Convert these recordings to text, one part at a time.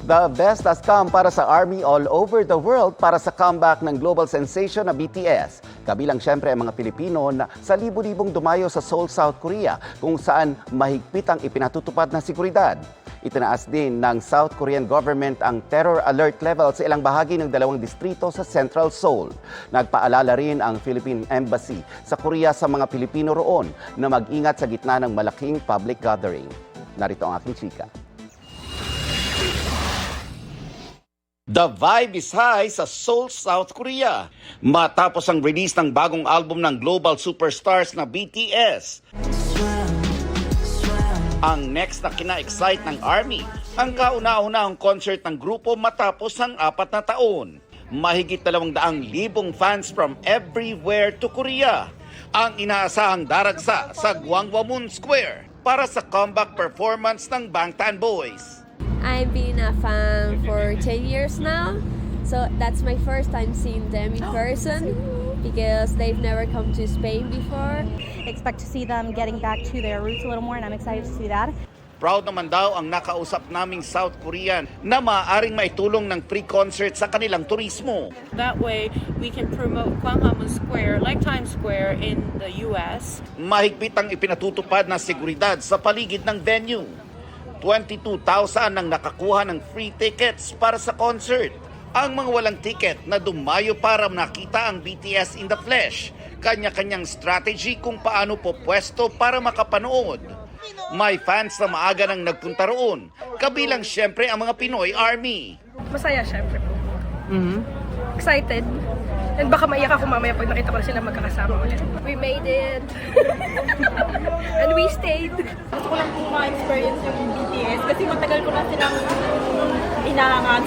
The best has come para sa ARMY all over the world para sa comeback ng global sensation na BTS. Kabilang siyempre ang mga Pilipino na sa libu-libong dumayo sa Seoul, South Korea kung saan mahigpit ang ipinatutupad na seguridad. Itinaas din ng South Korean government ang terror alert level sa ilang bahagi ng dalawang distrito sa Central Seoul. Nagpaalala rin ang Philippine Embassy sa Korea sa mga Pilipino roon na mag-ingat sa gitna ng malaking public gathering. Narito ang aking chika. The vibe is high sa Seoul, South Korea. Matapos ang release ng bagong album ng global superstars na BTS. Ang next na kina-excite ng ARMY, ang kauna-unahang concert ng grupo matapos ang 4 na taon. Mahigit 200,000 fans from everywhere to Korea ang inaasahang daragsa sa Gwanghwamun Square para sa comeback performance ng Bangtan Boys. I've been a fan for 10 years now, so that's my first time seeing them in person because they've never come to Spain before. Expect to see them getting back to their roots a little more, and I'm excited to see that. Proud naman daw ang nakausap naming South Korean na maaaring maitulong ng free concert sa kanilang turismo. That way, we can promote Gwanghwamun Square, like Times Square in the U.S. Mahigpit ang ipinatutupad na seguridad sa paligid ng venue. 22,000 ang nakakuha ng free tickets para sa concert. Ang mga walang ticket na dumayo para nakita ang BTS in the flesh, kanya-kanyang strategy kung paano po pwesto para makapanood. May fans na maaga nang nagpunta roon, kabilang siyempre ang mga Pinoy ARMY. Masaya syempre po. Excited. And baka maiyak ako mamaya pag nakita ko na sila magkakasama ulit. We made it. And we stayed. Gusto ko lang po ma-experience yung BTS kasi matagal ko na silang inahangan.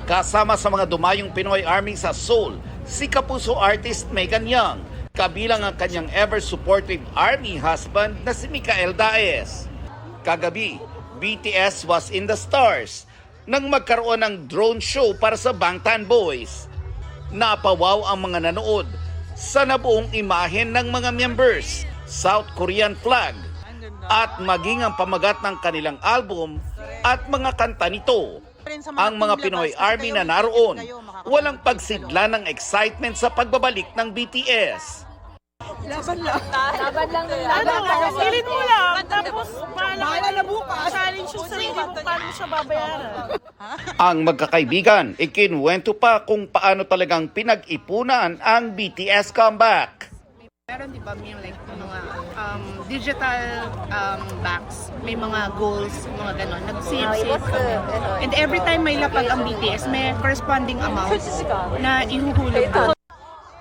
Kasama sa mga dumayong Pinoy ARMY sa Seoul, si kapuso artist Megan Young, kabilang ang kanyang ever-supportive ARMY husband na si Mikael Daes. Kagabi, BTS was in the stars nang magkaroon ng drone show para sa Bangtan Boys. Napawaw ang mga nanood sa nabuong imahen ng mga members, South Korean flag, at maging ang pamagat ng kanilang album at mga kanta nito. Ang mga Pinoy ARMY na naroon, walang pagsidla ng excitement sa pagbabalik ng BTS. Laban lang. Pilit mo lang, tapos bahala na bukas. Challenge yung sarili mo, paano mo siya babayaran? Ang magkakaibigan, ikinwento pa kung paano talagang pinag-ipunan ang BTS comeback. Meron di ba may like mga digital backs, may mga goals, mga ganon. Nag-save kami. And every time may lapag ang BTS, may corresponding amount na ihuhulog doon.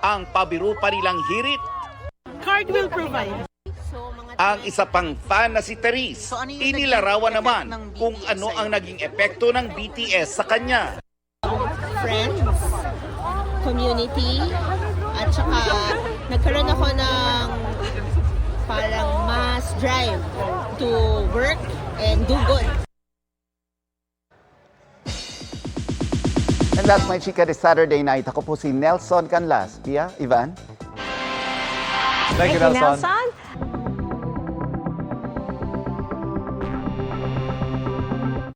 Ang pabiro pa nilang hirit, Card will provide. ang isa pang fan na si Therese, inilarawan naman kung ano ang naging epekto ng BTS sa kanya. Friends, community, at saka nagkaroon ako ng parang mass drive to work and do good. And that's my chika this Saturday night. Ako po si Nelson Canlas. Pia, Ivan? Thank you, Nelson.